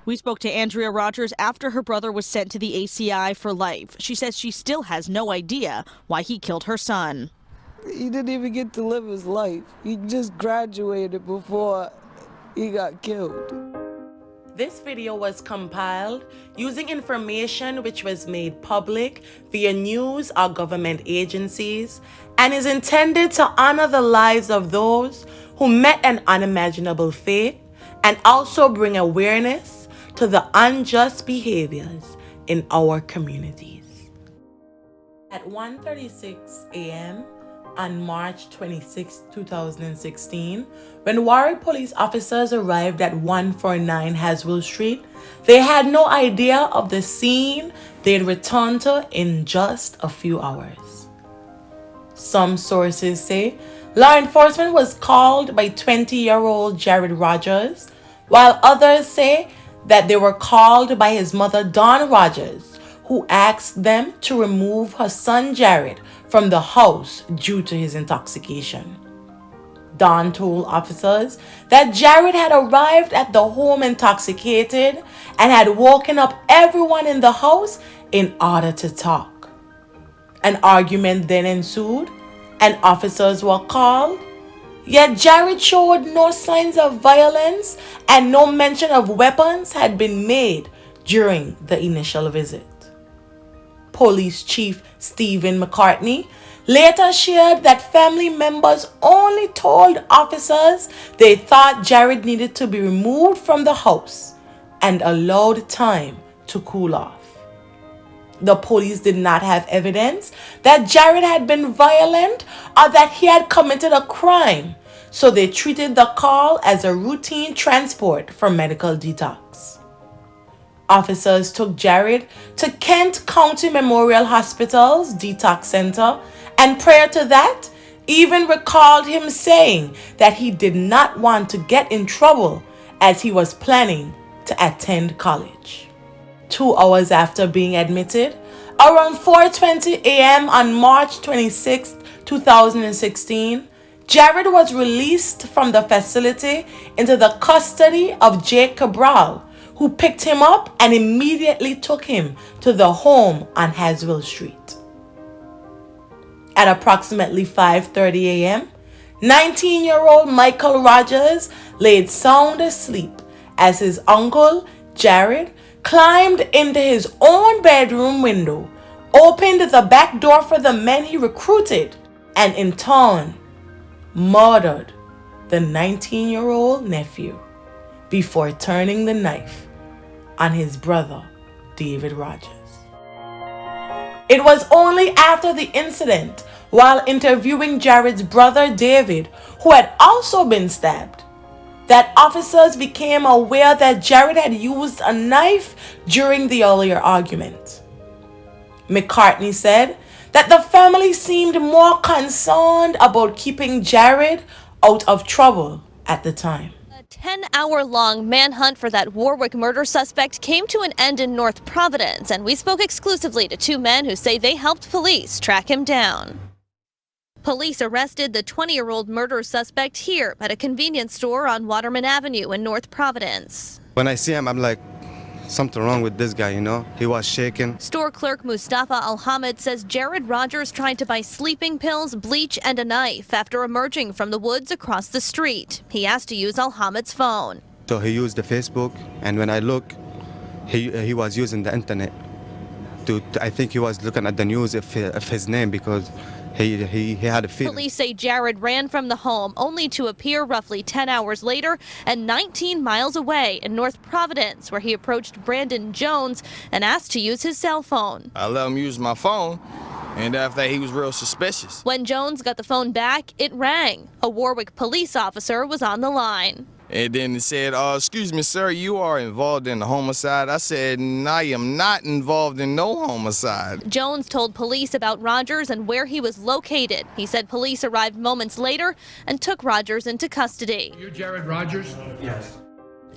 We spoke to Andrea Rogers after her brother was sent to the ACI for life. She says she still has no idea why he killed her son. He didn't even get to live his life. He just graduated before he got killed. This video was compiled using information which was made public via news or government agencies and is intended to honor the lives of those who met an unimaginable fate and also bring awareness to the unjust behaviors in our communities. At 1:36 a.m. on March 26, 2016, when Warwick Police officers arrived at 149 Haswill Street, they had no idea of the scene they'd return to in just a few hours. Some sources say law enforcement was called by 20-year-old Jared Rogers, while others say that they were called by his mother, Dawn Rogers, who asked them to remove her son Jared from the house due to his intoxication. Dawn told officers that Jared had arrived at the home intoxicated and had woken up everyone in the house in order to talk. An argument then ensued and officers were called, yet Jared showed no signs of violence and no mention of weapons had been made during the initial visit. Police Chief Stephen McCartney later shared that family members only told officers they thought Jared needed to be removed from the house and allowed time to cool off. The police did not have evidence that Jared had been violent or that he had committed a crime, so they treated the call as a routine transport for medical detox. Officers took Jared to Kent County Memorial Hospital's detox center, and prior to that, even recalled him saying that he did not want to get in trouble as he was planning to attend college. 2 hours after being admitted, around 4:20 a.m. on March 26, 2016, Jared was released from the facility into the custody of Jake Cabral, who picked him up and immediately took him to the home on Haswill Street. At approximately 5:30 a.m., 19-year-old Michael Rogers laid sound asleep as his uncle, Jared, climbed into his own bedroom window, opened the back door for the men he recruited, and in turn, murdered the 19-year-old nephew before turning the knife on his brother, David Rogers. It was only after the incident, while interviewing Jared's brother, David, who had also been stabbed, that officers became aware that Jared had used a knife during the earlier argument. McCartney said that the family seemed more concerned about keeping Jared out of trouble at the time. A 10-hour-long manhunt for that Warwick murder suspect came to an end in North Providence, and we spoke exclusively to two men who say they helped police track him down. Police arrested the 20-year-old murder suspect here at a convenience store on Waterman Avenue in North Providence. When I see him, I'm like, something wrong with this guy, you know? He was shaking. Store clerk Mustafa Al-Hamid says Jared Rogers tried to buy sleeping pills, bleach, and a knife after emerging from the woods across the street. He asked to use Al-Hamid's phone. So he used the Facebook, and when I look, he was using the internet. I think he was looking at the news of his name because he had a feeling. Police say Jared ran from the home only to appear roughly 10 hours later and 19 miles away in North Providence, where he approached Brandon Jones and asked to use his cell phone. I let him use my phone, and after that he was real suspicious. When Jones got the phone back, it rang. A Warwick police officer was on the line. And then he said, excuse me, sir, you are involved in a homicide. I said, no, I am not involved in no homicide. Jones told police about Rogers and where he was located. He said police arrived moments later and took Rogers into custody. You're Jared Rogers? Yes.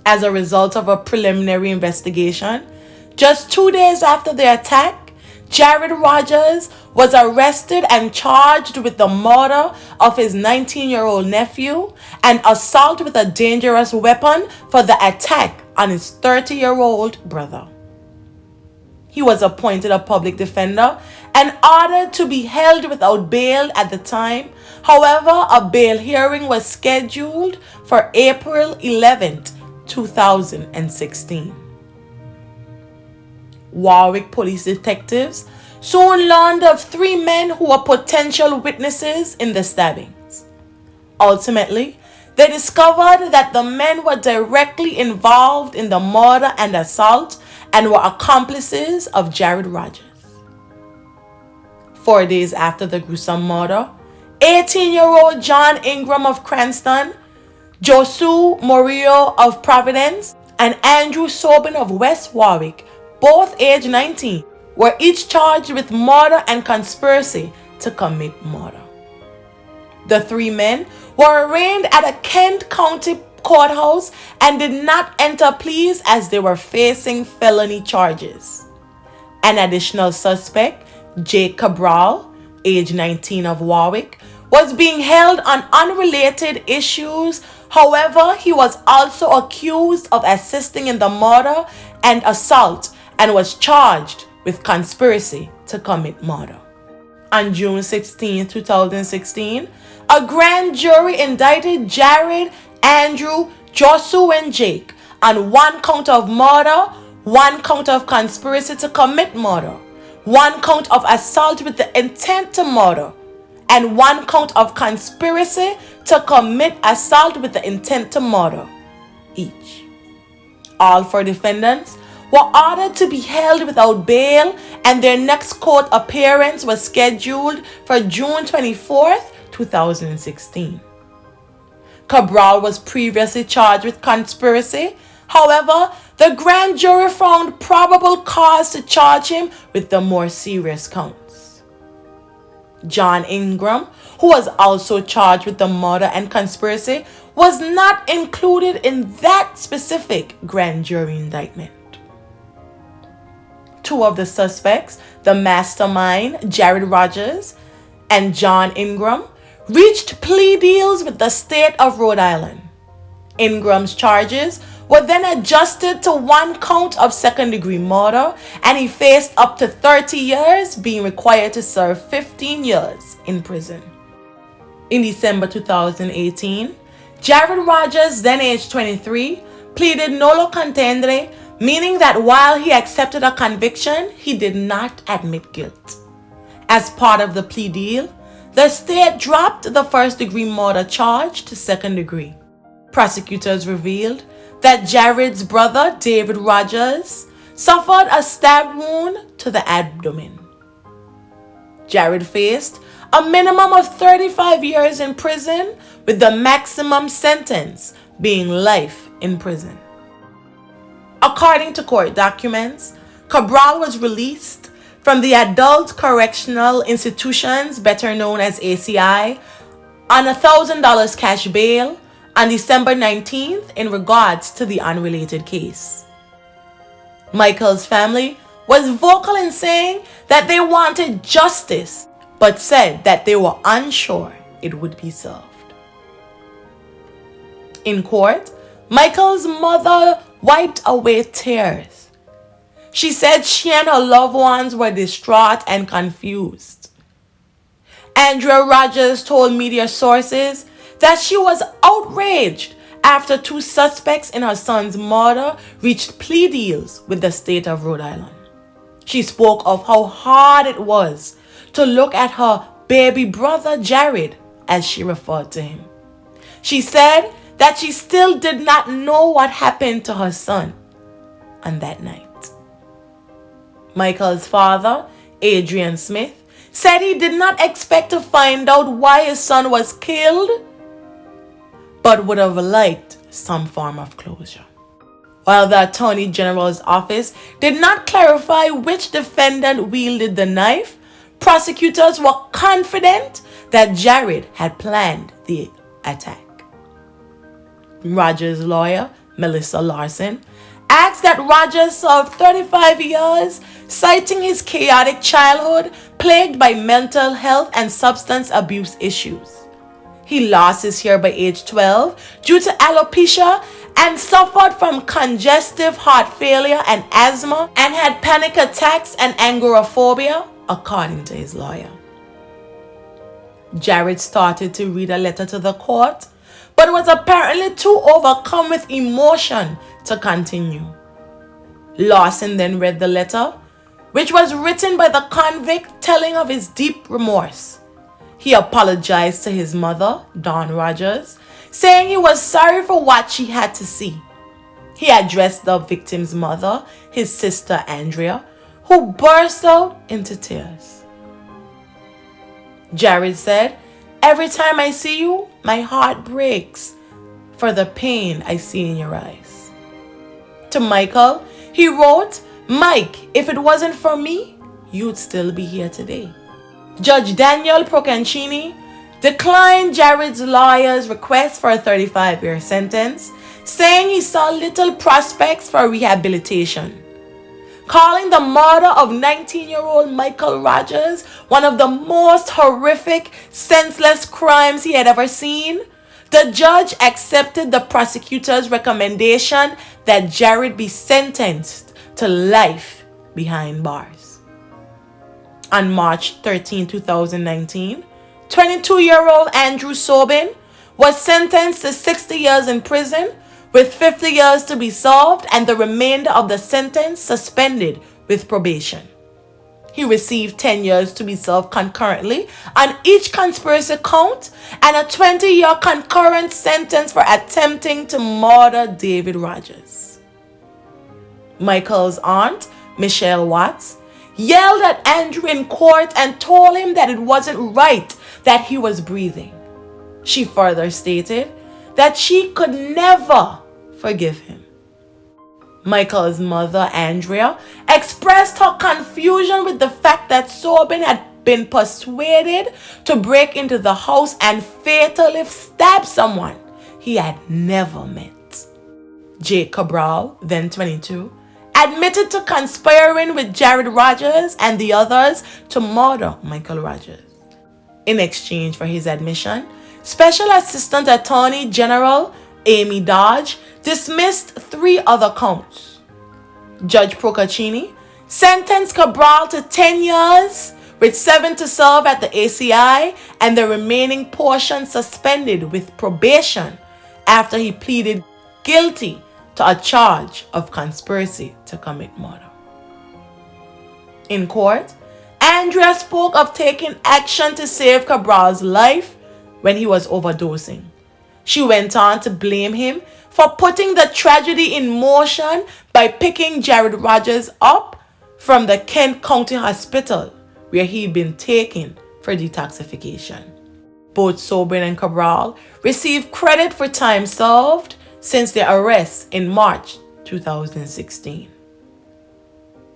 As a result of a preliminary investigation, just 2 days after the attack, Jared Rogers was arrested and charged with the murder of his 19-year-old nephew and assault with a dangerous weapon for the attack on his 30-year-old brother. He was appointed a public defender and ordered to be held without bail at the time. However, a bail hearing was scheduled for April 11th, 2016. Warwick Police detectives soon learned of 3 men who were potential witnesses in the stabbings. Ultimately, they discovered that the men were directly involved in the murder and assault and were accomplices of Jared Rogers. 4 days after the gruesome murder, 18-year-old John Ingram of Cranston, Josu Murillo of Providence, and Andrew Sobin of West Warwick, both age 19, were each charged with murder and conspiracy to commit murder. The 3 men were arraigned at a Kent County courthouse and did not enter pleas as they were facing felony charges. An additional suspect, Jake Cabral, age 19 of Warwick, was being held on unrelated issues. However, he was also accused of assisting in the murder and assault and was charged with conspiracy to commit murder. On June 16, 2016, a grand jury indicted Jared, Andrew, Josu, and Jake on 1 count of murder, 1 count of conspiracy to commit murder, 1 count of assault with the intent to murder, and 1 count of conspiracy to commit assault with the intent to murder each. All 4 defendants were ordered to be held without bail, and their next court appearance was scheduled for June 24th, 2016. Cabral was previously charged with conspiracy. However, the grand jury found probable cause to charge him with the more serious counts. John Ingram, who was also charged with the murder and conspiracy, was not included in that specific grand jury indictment. 2 of the suspects, the mastermind Jared Rogers and John Ingram, reached plea deals with the state of Rhode Island. Ingram's charges were then adjusted to 1 count of second-degree murder, and he faced up to 30 years, being required to serve 15 years in prison. In December 2018, Jared Rogers, then aged 23, pleaded nolo contendere, meaning that while he accepted a conviction, he did not admit guilt. As part of the plea deal, the state dropped the first-degree murder charge to second degree. Prosecutors revealed that Jared's brother, David Rogers, suffered a stab wound to the abdomen. Jared faced a minimum of 35 years in prison, with the maximum sentence being life in prison. According to court documents, Cabral was released from the Adult Correctional Institutions, better known as ACI, on $1,000 cash bail on December 19th in regards to the unrelated case. Michael's family was vocal in saying that they wanted justice, but said that they were unsure it would be served. In court, Michael's mother wiped away tears. She said she and her loved ones were distraught and confused. Andrea Rogers told media sources that she was outraged after 2 suspects in her son's murder reached plea deals with the state of Rhode Island. She spoke of how hard it was to look at her baby brother Jared, as she referred to him. She said that she still did not know what happened to her son on that night. Michael's father, Adrian Smith, said he did not expect to find out why his son was killed, but would have liked some form of closure. While the Attorney General's office did not clarify which defendant wielded the knife, prosecutors were confident that Jared had planned the attack. Rogers' lawyer, Melissa Larson, asked that Rogers serve 35 years, citing his chaotic childhood plagued by mental health and substance abuse issues. He lost his hair by age 12 due to alopecia and suffered from congestive heart failure and asthma and had panic attacks and agoraphobia, according to his lawyer. Jared started to read a letter to the court, but was apparently too overcome with emotion to continue. Lawson then read the letter, which was written by the convict telling of his deep remorse. He apologized to his mother, Dawn Rogers, saying he was sorry for what she had to see. He addressed the victim's mother, his sister Andrea, who burst out into tears. Jared said, "Every time I see you, my heart breaks for the pain I see in your eyes." To Michael, he wrote, "Mike, if it wasn't for me, you'd still be here today." Judge Daniel Procaccini declined Jared's lawyer's request for a 35-year sentence, saying he saw little prospects for rehabilitation, calling the murder of 19-year-old Michael Rogers one of the most horrific, senseless crimes he had ever seen. The judge accepted the prosecutor's recommendation that Jared be sentenced to life behind bars. On March 13, 2019, 22-year-old Andrew Sobin was sentenced to 60 years in prison, with 50 years to be served and the remainder of the sentence suspended with probation. He received 10 years to be served concurrently on each conspiracy count and a 20-year concurrent sentence for attempting to murder David Rogers. Michael's aunt, Michelle Watts, yelled at Andrew in court and told him that it wasn't right that he was breathing. She further stated that she could never forgive him. Michael's mother, Andrea, expressed her confusion with the fact that Sobin had been persuaded to break into the house and fatally stab someone he had never met. Jake Cabral, then 22, admitted to conspiring with Jared Rogers and the others to murder Michael Rogers. In exchange for his admission, Special Assistant Attorney General Amy Dodge dismissed 3 other counts. Judge Procaccini sentenced Cabral to 10 years, with 7 to serve at the ACI and the remaining portion suspended with probation after he pleaded guilty to a charge of conspiracy to commit murder. In court, Andrea spoke of taking action to save Cabral's life when he was overdosing. She went on to blame him for putting the tragedy in motion by picking Jared Rogers up from the Kent County Hospital where he'd been taken for detoxification. Both Sobin and Cabral received credit for time served since their arrest in March 2016.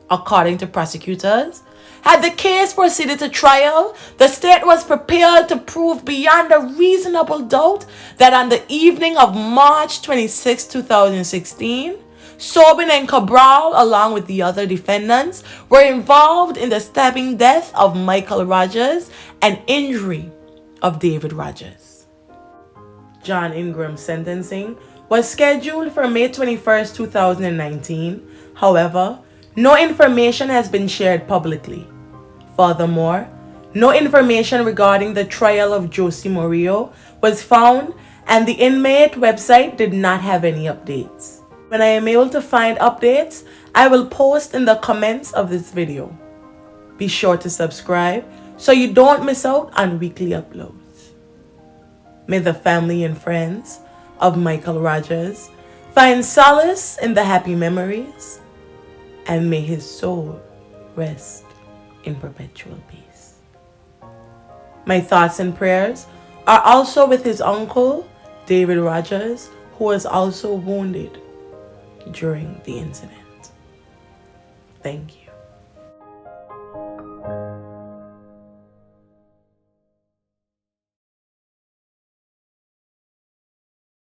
According to prosecutors, had the case proceeded to trial, the state was prepared to prove beyond a reasonable doubt that on the evening of March 26, 2016, Sobin and Cabral, along with the other defendants, were involved in the stabbing death of Michael Rogers and injury of David Rogers. John Ingram's sentencing was scheduled for May 21, 2019. However, no information has been shared publicly. Furthermore, no information regarding the trial of Josie Murillo was found, and the inmate website did not have any updates. When I am able to find updates, I will post in the comments of this video. Be sure to subscribe so you don't miss out on weekly uploads. May the family and friends of Michael Rogers find solace in the happy memories, and may his soul rest in perpetual peace. My thoughts and prayers are also with his uncle, David Rogers, who was also wounded during the incident. Thank you.